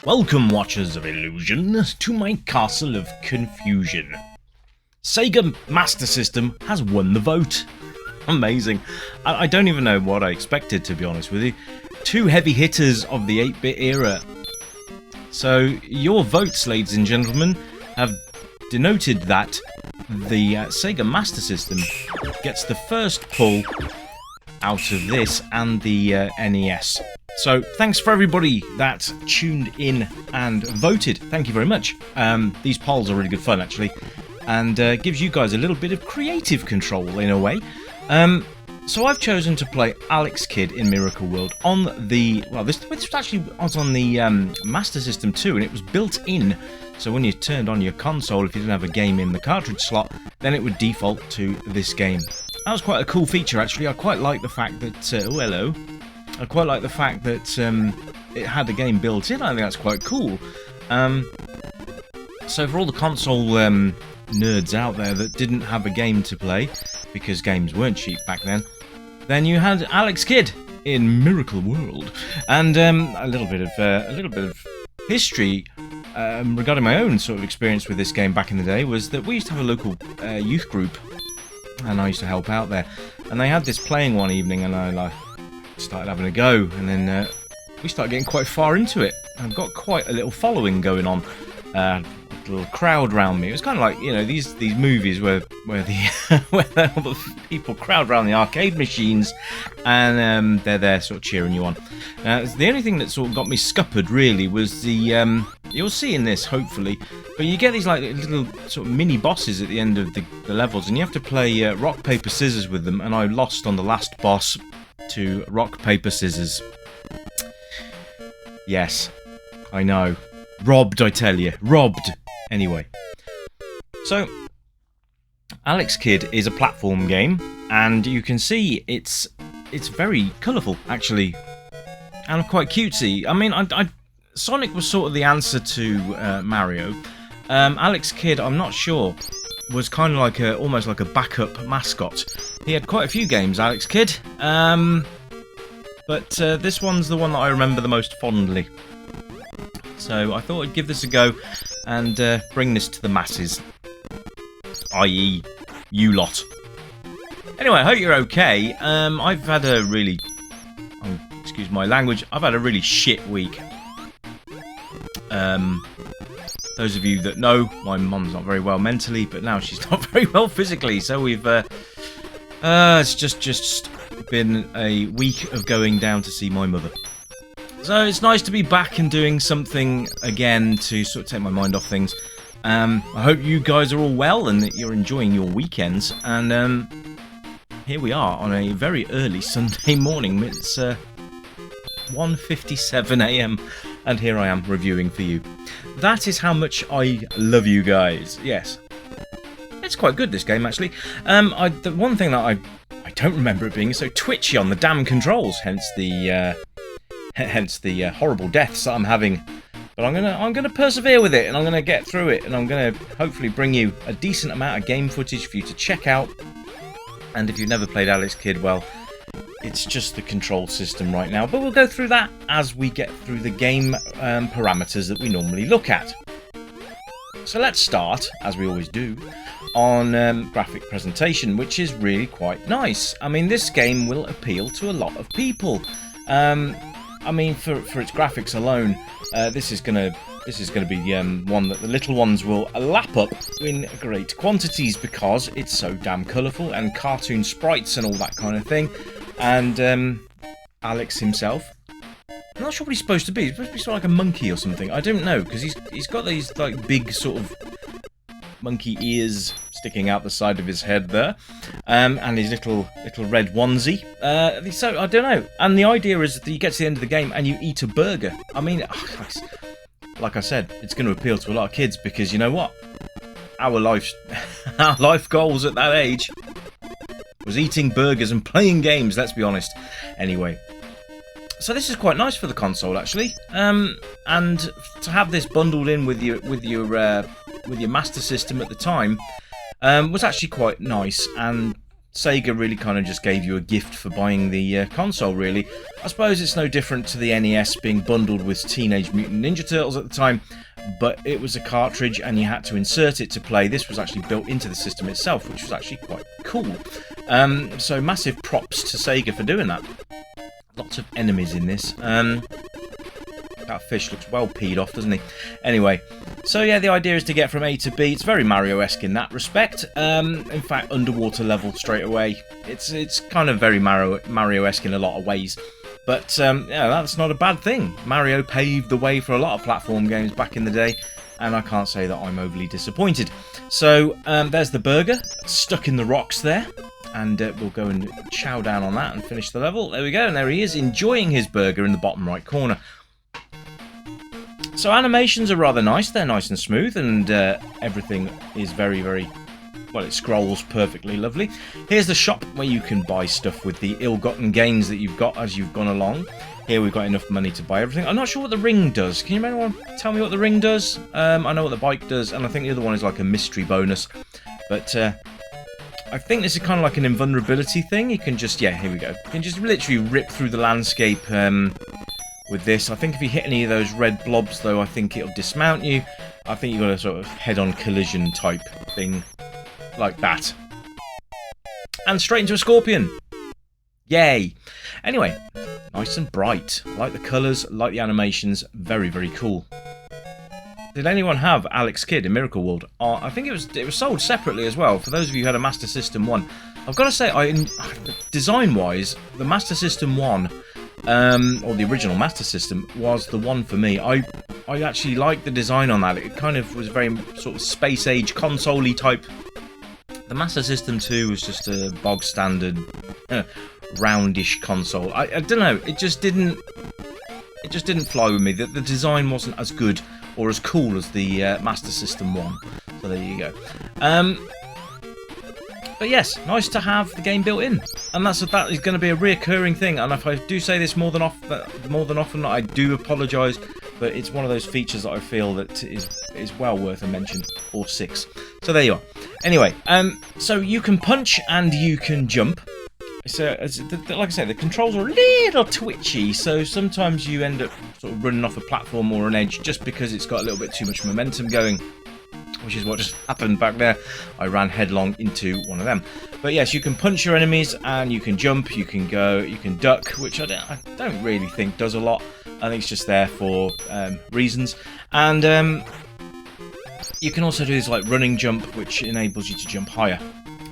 Welcome, Watchers of Illusion, to my castle of confusion. Sega Master System has won the vote. Amazing. I don't even know what I expected, to be honest with you. Two heavy hitters of the 8-bit era. So, your votes, ladies and gentlemen, have denoted that the Sega Master System gets the first pull out of this and the NES. So, thanks for everybody that tuned in and voted. Thank you very much. These polls are really good fun, actually, and gives you guys a little bit of creative control, in a way. So I've chosen to play Alex Kidd in Miracle World on the... Well, this actually was on the Master System too, and it was built in. So when you turned on your console, if you didn't have a game in the cartridge slot, then it would default to this game. That was quite a cool feature, actually. I quite like the fact that... oh, hello. I quite like the fact that it had the game built in. I think that's quite cool. So for all the console nerds out there that didn't have a game to play, because games weren't cheap back then you had Alex Kidd in Miracle World, and a little bit of history regarding my own sort of experience with this game back in the day was that we used to have a local youth group, and I used to help out there, and they had this playing one evening, and I started having a go, and then we started getting quite far into it. I've got quite a little following going on. Little crowd around me. It was kind of like, you know, these movies where all the people crowd around the arcade machines, and they're there sort of cheering you on. The only thing that sort of got me scuppered really was the you'll see in this hopefully, but you get these like little sort of mini bosses at the end of the levels, and you have to play rock paper scissors with them, and I lost on the last boss to rock paper scissors. Yes, I know. Robbed, I tell you. Robbed. Anyway. So, Alex Kidd is a platform game, and you can see it's very colourful, actually, and quite cutesy. I mean, Sonic was sort of the answer to Mario. Alex Kidd, I'm not sure, was kind of like almost like a backup mascot. He had quite a few games, Alex Kidd, but this one's the one that I remember the most fondly. So I thought I'd give this a go and bring this to the masses, i.e. you lot. Anyway, I hope you're okay. I've had a really, excuse my language, I've had a really shit week. Those of you that know, my mum's not very well mentally, but now she's not very well physically, so we've, it's just been a week of going down to see my mother. So it's nice to be back and doing something again to sort of take my mind off things. I hope you guys are all well and that you're enjoying your weekends. And here we are on a very early Sunday morning. It's 1:57 AM, and here I am reviewing for you. That is how much I love you guys. Yes, it's quite good, this game, actually. The one thing that I don't remember it being so twitchy on the damn controls, hence the horrible deaths that I'm having. But I'm gonna persevere with it, and I'm gonna get through it, and I'm gonna hopefully bring you a decent amount of game footage for you to check out. And if you've never played Alex Kidd, well, it's just the control system right now. But we'll go through that as we get through the game parameters that we normally look at. So let's start, as we always do, on graphic presentation, which is really quite nice. I mean, this game will appeal to a lot of people. I mean, for its graphics alone, this is gonna be one that the little ones will lap up in great quantities, because it's so damn colourful, and cartoon sprites and all that kind of thing. And Alex himself, I'm not sure what he's supposed to be. He's supposed to be sort of like a monkey or something. I don't know, because he's got these like big sort of monkey ears sticking out the side of his head there, and his little red onesie. So I don't know. And the idea is that you get to the end of the game and you eat a burger. I mean, like I said, it's going to appeal to a lot of kids, because you know what? Our life goals at that age was eating burgers and playing games. Let's be honest. Anyway, so this is quite nice for the console, actually, and to have this bundled in with your Master System at the time was actually quite nice, and Sega really kind of just gave you a gift for buying the console, really. I suppose it's no different to the NES being bundled with Teenage Mutant Ninja Turtles at the time, but it was a cartridge and you had to insert it to play. This was actually built into the system itself, which was actually quite cool. So massive props to Sega for doing that. Lots of enemies in this. That fish looks well peed off, doesn't he? Anyway, so yeah, the idea is to get from A to B. It's very Mario-esque in that respect. In fact, underwater level straight away. It's kind of very Mario-esque in a lot of ways. But yeah, that's not a bad thing. Mario paved the way for a lot of platform games back in the day, and I can't say that I'm overly disappointed. So there's the burger stuck in the rocks there. And we'll go and chow down on that and finish the level. There we go, and there he is, enjoying his burger in the bottom right corner. So animations are rather nice, they're nice and smooth, and everything is very, very, well, it scrolls perfectly lovely. Here's the shop where you can buy stuff with the ill-gotten gains that you've got as you've gone along. Here we've got enough money to buy everything. I'm not sure what the ring does. Can you anyone tell me what the ring does? I know what the bike does, and I think the other one is like a mystery bonus. But I think this is kind of like an invulnerability thing. You can just, yeah, here we go. You can just literally rip through the landscape with this. I think if you hit any of those red blobs, though, I think it'll dismount you. I think you've got a sort of head-on collision type thing like that. And straight into a scorpion. Yay! Anyway, nice and bright. I like the colours, like the animations. Very, very cool. Did anyone have Alex Kidd in Miracle World? I think it was sold separately as well. For those of you who had a Master System 1, I've got to say, design-wise, the Master System 1, or the original Master System, was the one for me. I actually liked the design on that. It kind of was very sort of space-age console-y type. The Master System 2 was just a bog-standard, roundish console. I don't know. It just didn't fly with me. The design wasn't as good or as cool as the Master System 1. So there you go. But yes, nice to have the game built in, and that is going to be a reoccurring thing. And if I do say this more than often, I do apologise, but it's one of those features that I feel that is well worth a mention, or 6. So there you are. Anyway, so you can punch and you can jump. So, like I say, the controls are a little twitchy, so sometimes you end up sort of running off a platform or an edge just because it's got a little bit too much momentum going, which is what just happened back there. I ran headlong into one of them. But yes, you can punch your enemies, and you can jump, you can go, you can duck, which I don't really think does a lot. I think it's just there for reasons. And you can also do this like running jump, which enables you to jump higher.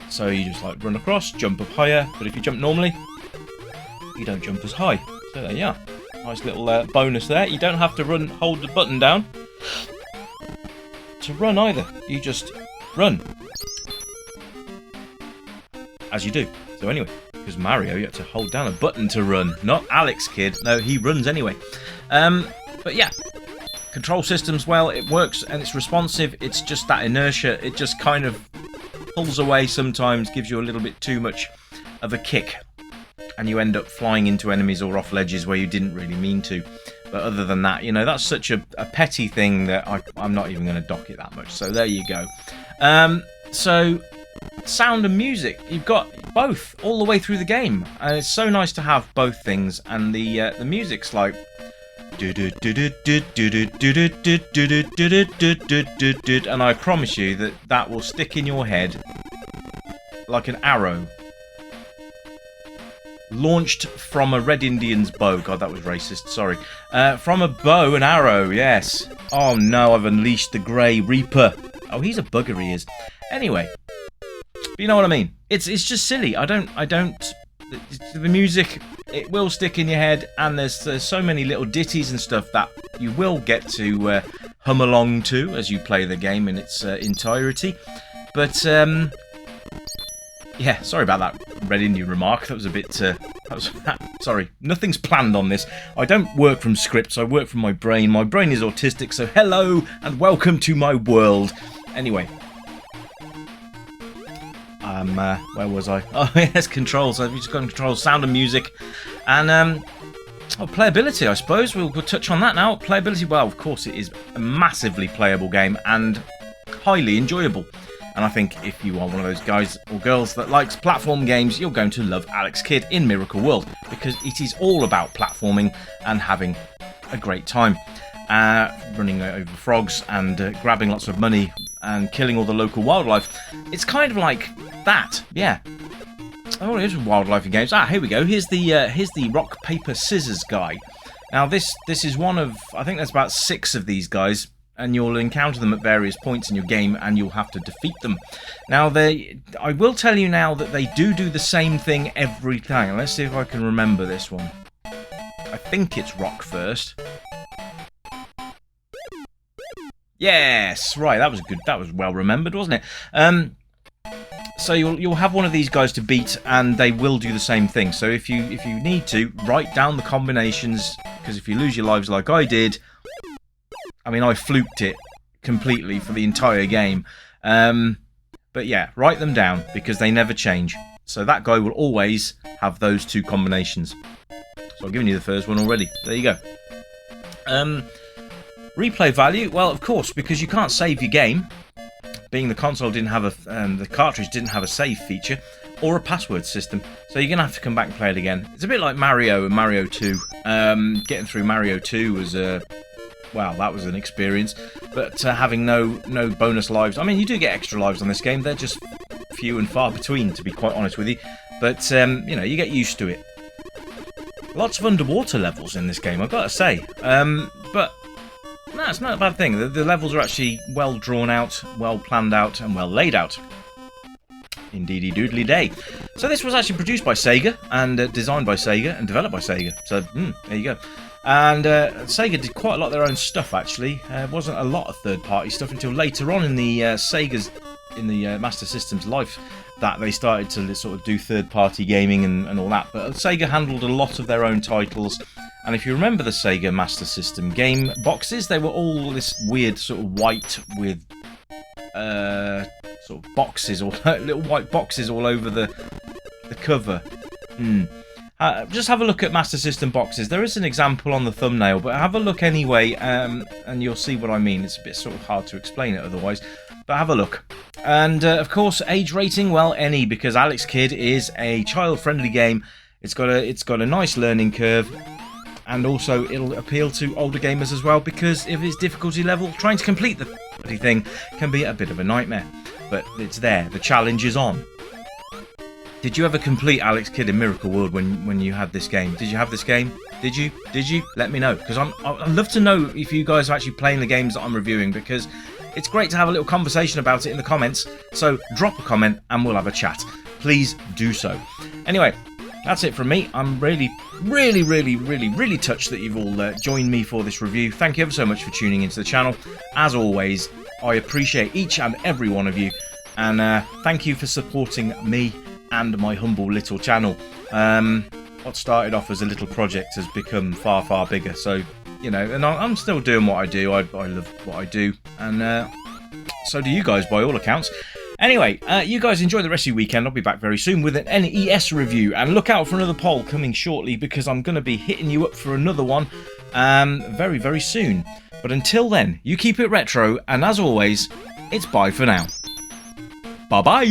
So you just like run across, jump up higher, but if you jump normally, you don't jump as high. So there you are. Nice little bonus there. You don't have to hold the button down to run either. You just run. As you do. So anyway, because Mario, you have to hold down a button to run. Not Alex Kidd. No, he runs anyway. But yeah. Control systems, well, it works and it's responsive. It's just that inertia. It just kind of pulls away sometimes, gives you a little bit too much of a kick, and you end up flying into enemies or off ledges where you didn't really mean to. But other than that, you know, that's such a petty thing that I'm not even going to dock it that much. So there you go. So sound and music, you've got both all the way through the game, and it's so nice to have both things. And the music's like, and I promise you that will stick in your head like an arrow launched from a Red Indian's bow. God, that was racist, sorry. From a bow and arrow, yes. Oh no, I've unleashed the Grey Reaper. Oh, he's a bugger, he is. Anyway, but you know what I mean. It's just silly. I don't. The music, it will stick in your head, and there's so many little ditties and stuff that you will get to hum along to as you play the game in its entirety. But yeah, sorry about that Red Indian remark. That was a bit. Sorry, nothing's planned on this. I don't work from scripts. I work from my brain. My brain is autistic. So hello and welcome to my world. Anyway. Where was I? Oh, yes, controls. I've just got controls, sound and music. And, playability, I suppose. We'll touch on that now. Playability, well, of course, it is a massively playable game and highly enjoyable. And I think if you are one of those guys or girls that likes platform games, you're going to love Alex Kidd in Miracle World, because it is all about platforming and having a great time. Running over frogs and grabbing lots of money and killing all the local wildlife. It's kind of like that, yeah. Oh, here's wildlife in games. Here we go. Here's the rock, paper, scissors guy. Now this is one of, I think there's about 6 of these guys, and you'll encounter them at various points in your game, and you'll have to defeat them. Now I will tell you now that they do the same thing every time. Let's see if I can remember this one. I think it's rock first. Yes, right. That was good. That was well remembered, wasn't it? So you'll have one of these guys to beat, and they will do the same thing. So if you need to, write down the combinations, because if you lose your lives like I did, I mean, I fluked it completely for the entire game. But yeah, write them down, because they never change. So that guy will always have those 2 combinations. So I've given you the first one already. There you go. Replay value, well, of course, because you can't save your game, being the console didn't have the cartridge didn't have a save feature or a password system, so you're gonna have to come back and play it again. It's a bit like Mario and Mario 2. Getting through Mario 2 was wow, that was an experience. But having no bonus lives. I mean, you do get extra lives on this game. They're just few and far between, to be quite honest with you. But you know, you get used to it. Lots of underwater levels in this game, I've got to say. But no, it's not a bad thing. The levels are actually well drawn out, well planned out, and well laid out. Indeedy doodly day. So this was actually produced by Sega, and designed by Sega, and developed by Sega. So, there you go. And Sega did quite a lot of their own stuff, actually. Wasn't a lot of third-party stuff until later on in the Master System's life that they started to sort of do third-party gaming and all that. But Sega handled a lot of their own titles. And if you remember the Sega Master System game boxes, they were all this weird sort of white with sort of boxes, or little white boxes all over the cover. Just have a look at Master System boxes. There is an example on the thumbnail, but have a look anyway, and you'll see what I mean. It's a bit sort of hard to explain it otherwise, but have a look. And of course, age rating, well, any, because Alex Kidd is a child-friendly game. It's got a nice learning curve. And also, it'll appeal to older gamers as well, because if it's difficulty level, trying to complete the thing can be a bit of a nightmare. But it's there. The challenge is on. Did you ever complete Alex Kidd in Miracle World when you had this game? Did you have this game? Did you? Let me know, because I'd love to know if you guys are actually playing the games that I'm reviewing, because it's great to have a little conversation about it in the comments. So drop a comment and we'll have a chat. Please do so. Anyway, that's it from me. I'm really touched that you've all joined me for this review. Thank you ever so much for tuning into the channel. As always, I appreciate each and every one of you, and thank you for supporting me and my humble little channel. What started off as a little project has become far bigger, so you know, and I'm still doing what I do. I love what I do, and so do you guys by all accounts. Anyway, you guys enjoy the rest of your weekend. I'll be back very soon with an NES review, and look out for another poll coming shortly, because I'm going to be hitting you up for another one very soon. But until then, you keep it retro, and as always, it's bye for now. Bye-bye!